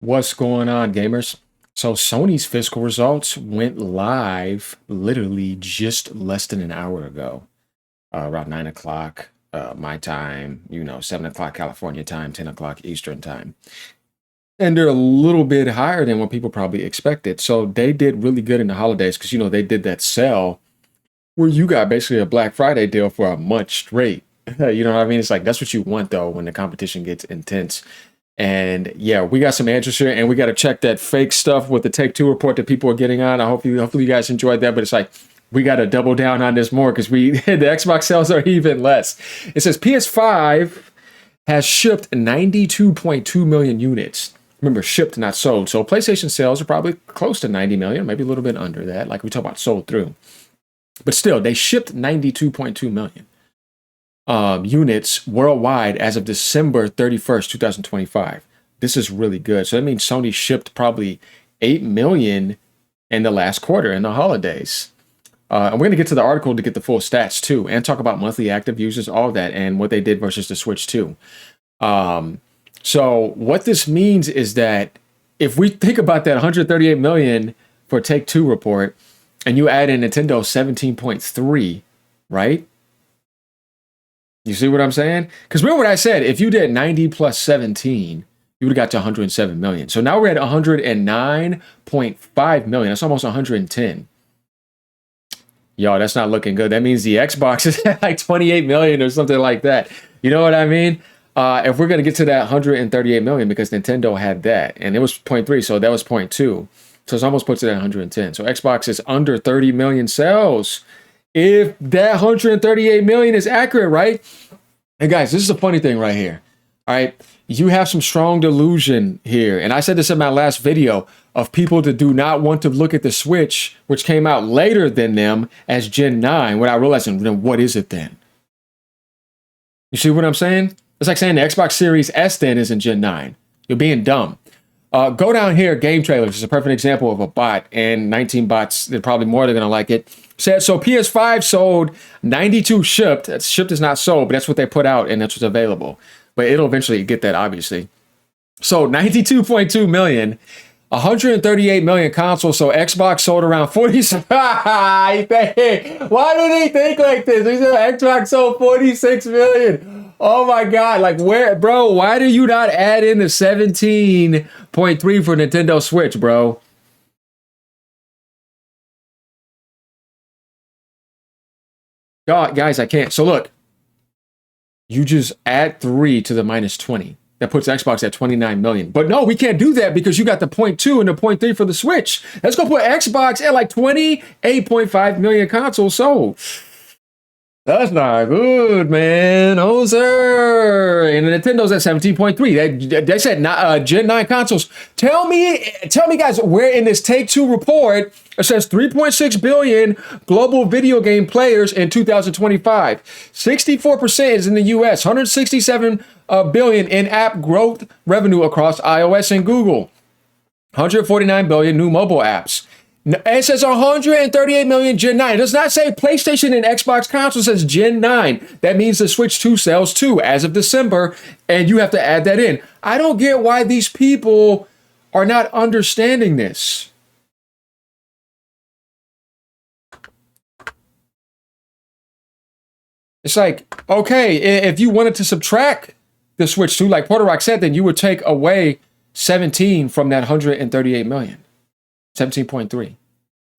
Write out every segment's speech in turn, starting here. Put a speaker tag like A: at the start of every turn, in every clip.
A: What's going on, gamers? So Sony's fiscal results went live literally just less than an hour ago, around 9 o'clock my time, 7 o'clock California time, 10 o'clock Eastern time. And they're a little bit higher than what people probably expected. So they did really good in the holidays because, they did that sale where you got basically a Black Friday deal for a month straight. You know what I mean? It's like, that's what you want, though, when the competition gets intense. And yeah, we got some answers here, and we got to check that fake stuff with the Take-Two report that people are getting on. Hopefully you guys enjoyed that, but it's like we got to double down on this more because the Xbox sales are even less. It says PS5 has shipped 92.2 million units. Remember, shipped, not sold. So PlayStation sales are probably close to 90 million, maybe a little bit under that, like we talk about sold through. But still, they shipped 92.2 million. Units worldwide as of December 31st, 2025. This is really good. So that means Sony shipped probably 8 million in the last quarter in the holidays. And we're going to get to the article to get the full stats too, and talk about monthly active users, all that, and what they did versus the Switch 2. So what this means is that if we think about that 138 million for Take-Two report, and you add in Nintendo 17.3, right? You see what I'm saying? Because remember what I said, if you did 90 plus 17, you would have got to 107 million. So now we're at 109.5 million. That's almost 110. Yo, that's not looking good. That means the Xbox is at like 28 million or something like that. You know what I mean? If we're going to get to that 138 million, because Nintendo had that, and it was 0.3, so that was 0.2. So it almost puts it at 110. So Xbox is under 30 million sales. If that 138 million is accurate, right? And guys, this is a funny thing right here. All right. You have some strong delusion here. And I said this in my last video of people that do not want to look at the Switch, which came out later than them, as Gen 9, without realizing, then what is it then? You see what I'm saying? It's like saying the Xbox Series S then isn't Gen 9. You're being dumb. Go down here, game trailers is a perfect example of a bot, and 19 bots, they're probably more, they're going to like it. Said, so PS5 sold, 92 shipped. That's shipped is not sold, but that's what they put out, and that's what's available. But it'll eventually get that, obviously. So 92.2 million, 138 million consoles. So Xbox sold around 46. Why do they think like this? They said Xbox sold 46 million. Oh my God. Like, where, bro, why do you not add in the 17.3 for Nintendo Switch, bro? God, guys, I can't. So look, you just add 3 to the minus 20. That puts Xbox at 29 million. But no, we can't do that because you got the 0.2 and the 0.3 for the Switch. Let's go put Xbox at like 28.5 million consoles sold. That's not good, man. Oh, sir. And Nintendo's at 17.3. They said Gen 9 consoles. Tell me, guys, where in this Take-Two report it says 3.6 billion global video game players in 2025. 64% is in the US. 167 billion in app growth revenue across iOS and Google. 149 billion new mobile apps. It says 138 million Gen 9. It does not say PlayStation and Xbox consoles. It says Gen 9. That means the Switch 2 sells too as of December, and you have to add that in. I don't get why these people are not understanding this. It's like, okay, if you wanted to subtract the Switch 2, like Porter Rock said, then you would take away 17 from that 138 million. 17.3.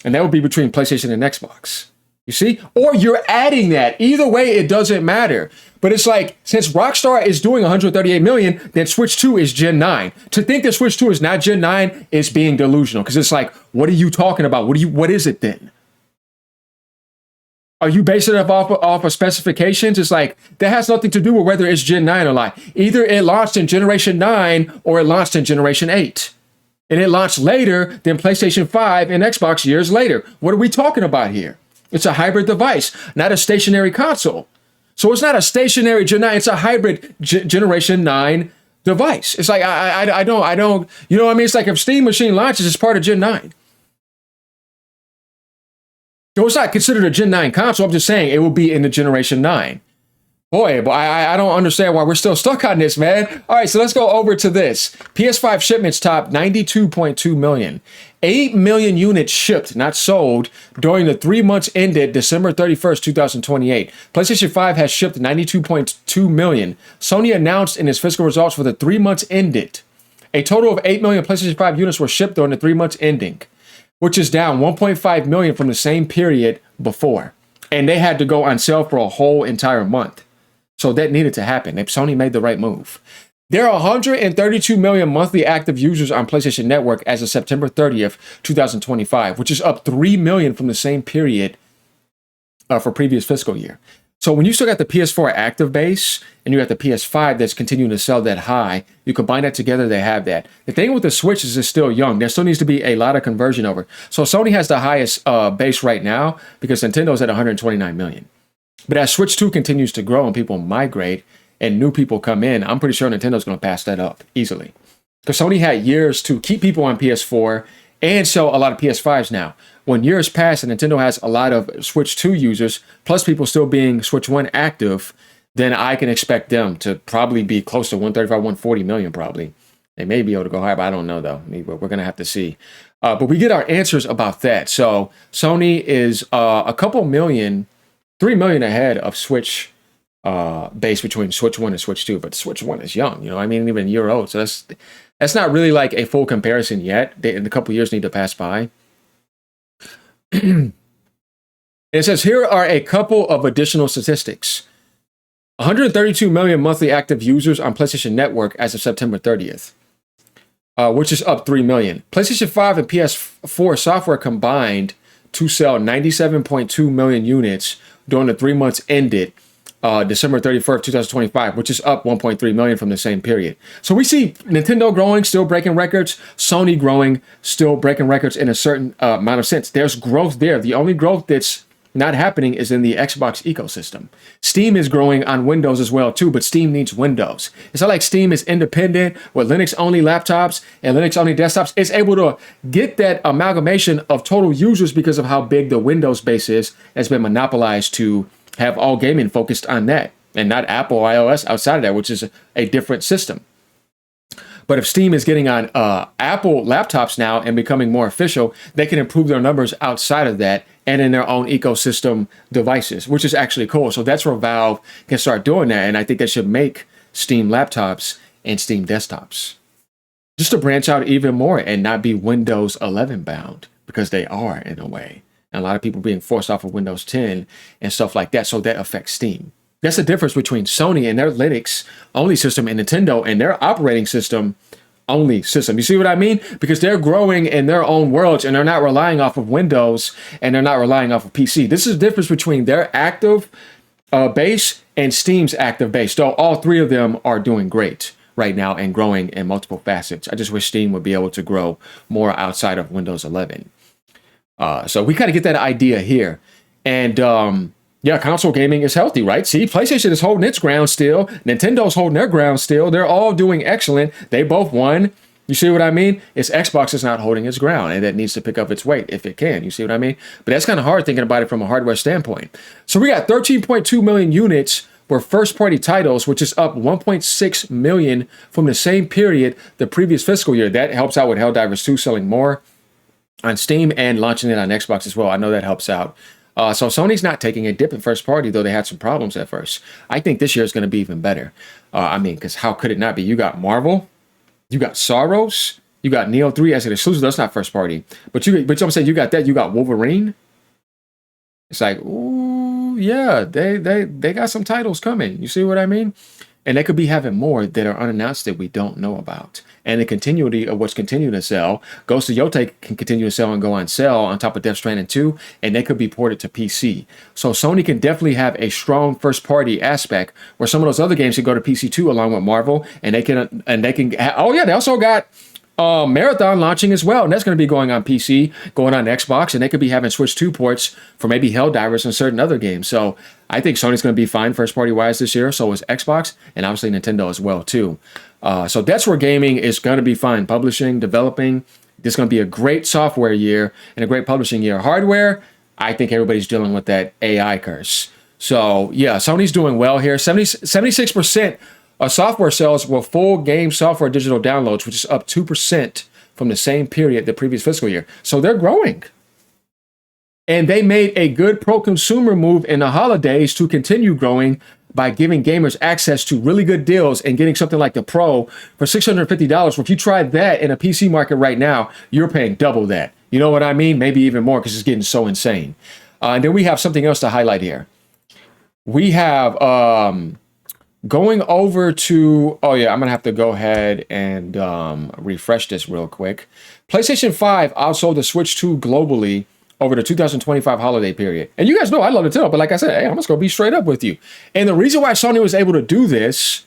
A: And that would be between PlayStation and Xbox. You see? Or you're adding that. Either way, it doesn't matter. But it's like, since Rockstar is doing 138 million, then Switch 2 is Gen 9. To think that Switch 2 is not Gen 9 is being delusional. Because it's like, what are you talking about? What is it then? Are you basing it off of specifications? It's like, that has nothing to do with whether it's Gen 9 or not. Either it launched in Generation 9 or it launched in Generation 8. And it launched later than PlayStation 5 and Xbox years later. What are we talking about here? It's a hybrid device, not a stationary console. So it's not a stationary Gen 9, it's a hybrid Generation 9 device. It's like, I don't, you know what I mean? It's like if Steam Machine launches, it's part of Gen 9. So it's not considered a Gen 9 console. I'm just saying it will be in the Generation 9. Boy, I don't understand why we're still stuck on this, man. All right, so let's go over to this. PS5 shipments topped 92.2 million. 8 million units shipped, not sold, during the 3 months ended December 31st, 2028. PlayStation 5 has shipped 92.2 million. Sony announced in its fiscal results for the 3 months ended. A total of 8 million PlayStation 5 units were shipped during the 3 months ending, which is down 1.5 million from the same period before. And they had to go on sale for a whole entire month. So that needed to happen. Sony made the right move. There are 132 million monthly active users on PlayStation Network as of September 30th, 2025, which is up 3 million from the same period for previous fiscal year. So when you still got the PS4 active base and you got the PS5 that's continuing to sell that high, you combine that together, they have that. The thing with the Switch is it's still young. There still needs to be a lot of conversion over. So Sony has the highest base right now because Nintendo's at 129 million. But as Switch 2 continues to grow and people migrate and new people come in, I'm pretty sure Nintendo's going to pass that up easily. Because Sony had years to keep people on PS4 and sell a lot of PS5s now. When years pass and Nintendo has a lot of Switch 2 users, plus people still being Switch 1 active, then I can expect them to probably be close to 135, 140 million probably. They may be able to go higher, but I don't know though. We're going to have to see. But we get our answers about that. So Sony is a couple million, 3 million ahead of Switch base between Switch 1 and Switch 2, but Switch 1 is young, you know, I mean, even a year old. So that's not really like a full comparison yet. A couple years need to pass by. It says here are a couple of additional statistics. 132 million monthly active users on PlayStation Network as of September 30th, which is up 3 million. PlayStation 5 and PS4 software combined to sell 97.2 million units during the 3 months ended December 31st, 2025, which is up 1.3 million from the same period. So we see Nintendo growing, still breaking records, Sony growing, still breaking records in a certain amount of sense. There's growth there. The only growth that's not happening is in the Xbox ecosystem. Steam is growing on Windows as well too, but Steam needs Windows. It's not like Steam is independent with Linux-only laptops and Linux-only desktops. It's able to get that amalgamation of total users because of how big the Windows base is. Has been monopolized to have all gaming focused on that and not Apple iOS outside of that, which is a different system. But if Steam is getting on Apple laptops now and becoming more official, they can improve their numbers outside of that and in their own ecosystem devices, which is actually cool. So that's where Valve can start doing that. And I think they should make Steam laptops and Steam desktops just to branch out even more and not be Windows 11 bound, because they are in a way. And a lot of people being forced off of Windows 10 and stuff like that. So that affects Steam. That's the difference between Sony and their Linux only system and Nintendo and their operating system only system. You see what I mean? Because they're growing in their own worlds and they're not relying off of Windows and they're not relying off of PC. This is the difference between their active base and Steam's active base. So all three of them are doing great right now and growing in multiple facets. I just wish Steam would be able to grow more outside of Windows 11. So we kind of get that idea here. And yeah, console gaming is healthy, right? See, PlayStation is holding its ground still. Nintendo's holding their ground still. They're all doing excellent. They both won. You see what I mean? It's Xbox is not holding its ground, and that needs to pick up its weight if it can. You see what I mean? But that's kind of hard thinking about it from a hardware standpoint. So we got 13.2 million units were first-party titles, which is up 1.6 million from the same period the previous fiscal year. That helps out with Helldivers 2 selling more on Steam and launching it on Xbox as well. I know that helps out. So Sony's not taking a dip in first party, though they had some problems at first. I think this year is going to be even better. I mean, because how could it not be? You got Marvel, you got Soros, you got Neo 3 as an exclusive. That's not first party. But I'm saying you got that. You got Wolverine. It's like, ooh, yeah, they got some titles coming. You see what I mean? And they could be having more that are unannounced that we don't know about. And the continuity of what's continuing to sell, Ghost of Yotei can continue to sell and go on sale on top of Death Stranding 2, and they could be ported to PC. So Sony can definitely have a strong first-party aspect where some of those other games can go to PC too, along with Marvel, and they can. Oh yeah, they also got Marathon launching as well, and that's going to be going on PC, going on Xbox, and they could be having Switch 2 ports for maybe Helldivers and certain other games. So I think Sony's going to be fine first-party wise this year. So is Xbox, and obviously Nintendo as well too. So that's where gaming is going to be fine. Publishing, developing. This is going to be a great software year and a great publishing year. Hardware, I think everybody's dealing with that AI curse. So yeah, Sony's doing well here. 76% of software sales were full game software digital downloads, which is up 2% from the same period the previous fiscal year. So they're growing. And they made a good pro-consumer move in the holidays to continue growing by giving gamers access to really good deals and getting something like the Pro for $650. Well, if you tried that in a PC market right now, you're paying double that. You know what I mean? Maybe even more because it's getting so insane. And then we have something else to highlight here. We have going over to, oh yeah, I'm going to have to go ahead and refresh this real quick. PlayStation 5 outsold the Switch 2 globally over the 2025 holiday period. And you guys know I love Nintendo, but like I said, hey, I'm just going to be straight up with you. And the reason why Sony was able to do this,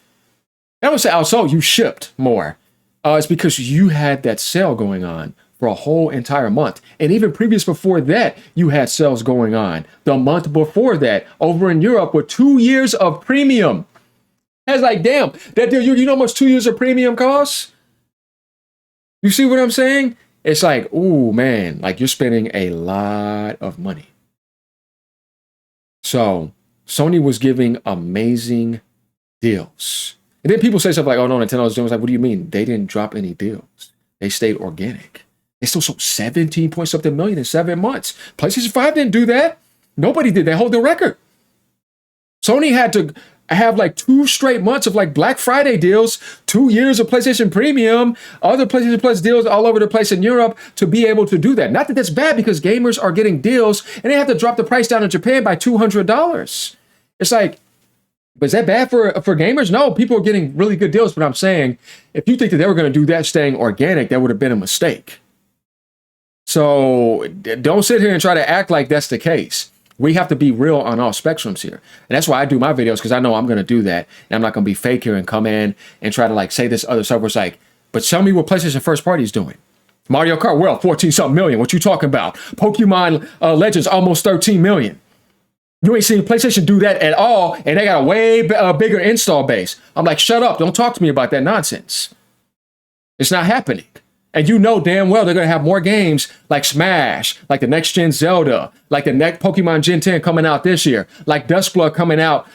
A: I don't say outsold, you shipped more. It's because you had that sale going on for a whole entire month. And even previous before that, you had sales going on. The month before that, over in Europe, with 2 years of premium. I was like, damn, that deal, you know how much 2 years of premium costs? You see what I'm saying? It's like, ooh, man, like you're spending a lot of money. So Sony was giving amazing deals. And then people say stuff like, oh, no, Nintendo's doing. Like, what do you mean? They didn't drop any deals. They stayed organic. They still sold 17 point something million in 7 months. PlayStation 5 didn't do that. Nobody did. They hold the record. Sony had to have like 2 straight months of like Black Friday deals, 2 years of PlayStation Premium, other PlayStation Plus deals all over the place in Europe to be able to do that. Not that that's bad because gamers are getting deals and they have to drop the price down in Japan by $200. It's like, but is that bad for gamers? No, people are getting really good deals. But I'm saying, if you think that they were going to do that staying organic, that would have been a mistake. So don't sit here and try to act like that's the case. We have to be real on all spectrums here. And that's why I do my videos, because I know I'm going to do that. And I'm not going to be fake here and come in and try to like say this other stuff where it's like, but tell me what PlayStation first party is doing. Mario Kart World, 14-something million. What you talking about? Pokemon Legends, almost 13 million. You ain't seen PlayStation do that at all. And they got a way bigger install base. I'm like, shut up. Don't talk to me about that nonsense. It's not happening. And you know damn well they're going to have more games like Smash, like the next gen Zelda, like the next Pokemon Gen 10 coming out this year, like Dustblood coming out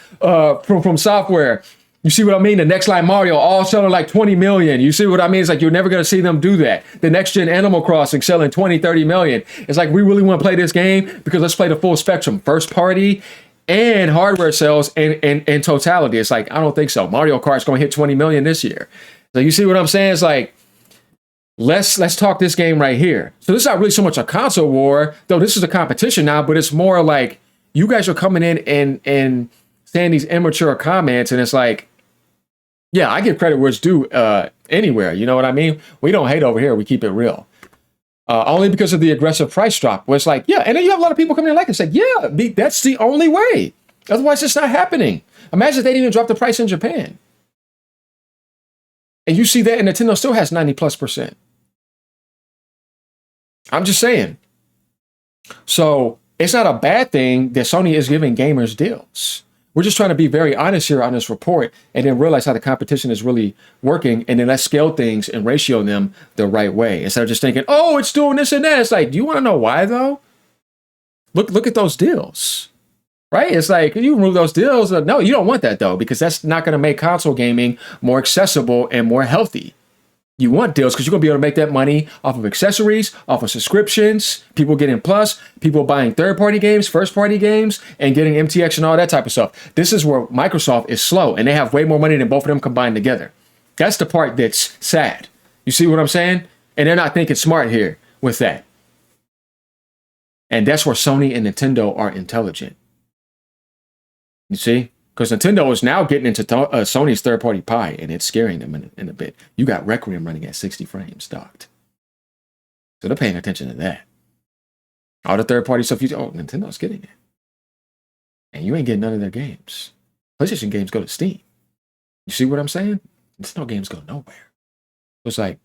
A: from software. You see what I mean? The next line Mario, all selling like 20 million. You see what I mean? It's like you're never going to see them do that. The next gen Animal Crossing selling 20, 30 million. It's like we really want to play this game because let's play the full spectrum. First party and hardware sales in totality. It's like, I don't think so. Mario Kart's going to hit 20 million this year. So you see what I'm saying? It's like, let's talk this game right here. So this is not really so much a console war, though this is a competition now, but it's more like you guys are coming in and saying these immature comments, and it's like, yeah, I give credit where it's due anywhere. You know what I mean? We don't hate over here. We keep it real. Only because of the aggressive price drop, where it's like, yeah, and then you have a lot of people coming in like and say, yeah, that's the only way. Otherwise, it's not happening. Imagine if they didn't even drop the price in Japan. And you see that, and Nintendo still has 90+%. I'm just saying. So it's not a bad thing that Sony is giving gamers deals. We're just trying to be very honest here on this report and then realize how the competition is really working. And then let's scale things and ratio them the right way. Instead of just thinking, oh, it's doing this and that. It's like, do you want to know why though? Look at those deals, right? It's like, you remove those deals. No, you don't want that though, because that's not going to make console gaming more accessible and more healthy. You want deals because you're going to be able to make that money off of accessories, off of subscriptions, people getting Plus, people buying third-party games, first-party games, and getting MTX and all that type of stuff. This is where Microsoft is slow, and they have way more money than both of them combined together. That's the part that's sad. You see what I'm saying? And they're not thinking smart here with that. And that's where Sony and Nintendo are intelligent. You see? Because Nintendo is now getting into Sony's third-party pie, and it's scaring them in a bit. You got Requiem running at 60 frames docked. So they're paying attention to that. All the third-party stuff, Nintendo's getting it. And you ain't getting none of their games. PlayStation games go to Steam. You see what I'm saying? Nintendo games go nowhere. It's like,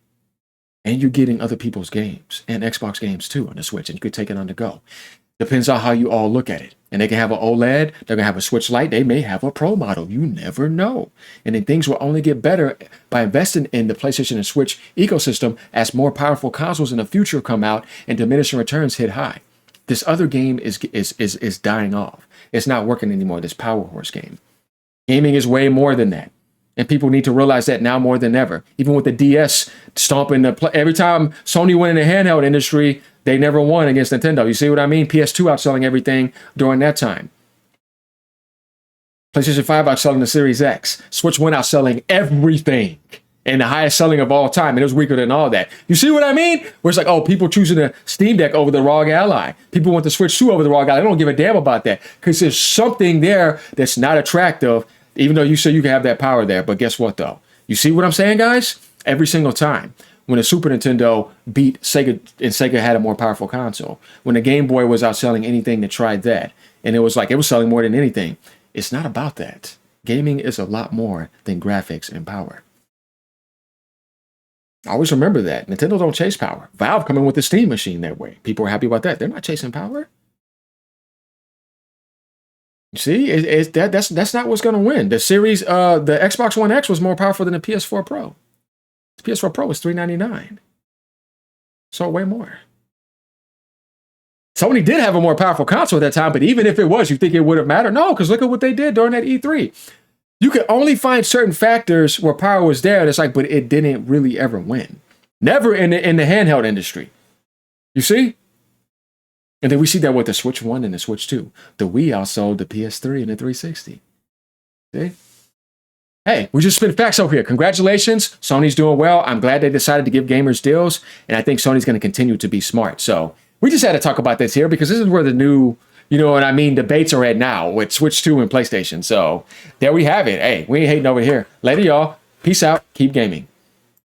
A: and you're getting other people's games, and Xbox games too on the Switch, and you could take it on the go. Depends on how you all look at it. And they can have an OLED. They're going to have a Switch Lite. They may have a Pro model. You never know. And then things will only get better by investing in the PlayStation and Switch ecosystem as more powerful consoles in the future come out and diminishing returns hit high. This other game is dying off. It's not working anymore, this Power Horse game. Gaming is way more than that. And people need to realize that now more than ever. Even with the DS stomping the play, every time Sony went in the handheld industry, they never won against Nintendo. You see what I mean? PS2 outselling everything during that time. PlayStation 5 outselling the Series X. Switch 1 outselling everything. And the highest selling of all time. And it was weaker than all that. You see what I mean? Where it's like, oh, people choosing the Steam Deck over the ROG Ally. People want the Switch 2 over the ROG Ally. They don't give a damn about that. Because there's something there that's not attractive, even though you say you can have that power there. But guess what, though? You see what I'm saying, guys? Every single time. When the Super Nintendo beat Sega, and Sega had a more powerful console. When the Game Boy was outselling anything that tried that. And it was like, it was selling more than anything. It's not about that. Gaming is a lot more than graphics and power. Always remember that. Nintendo don't chase power. Valve coming with the Steam machine that way. People are happy about that. They're not chasing power. You see, that's not what's going to win. The series, the Xbox One X was more powerful than the PS4 Pro. The PS4 Pro was $399. So way more. Sony did have a more powerful console at that time, but even if it was, you think it would have mattered? No, because look at what they did during that E3. You could only find certain factors where power was there. And it's like, but it didn't really ever win. Never in the handheld industry. You see? And then we see that with the Switch 1 and the Switch 2. The Wii outsold the PS3 and the 360. See? Hey, we just spit facts over here. Congratulations. Sony's doing well. I'm glad they decided to give gamers deals. And I think Sony's going to continue to be smart. So we just had to talk about this here because this is where the new, you know what I mean, debates are at now with Switch 2 and PlayStation. So there we have it. Hey, we ain't hating over here. Later, y'all. Peace out. Keep gaming.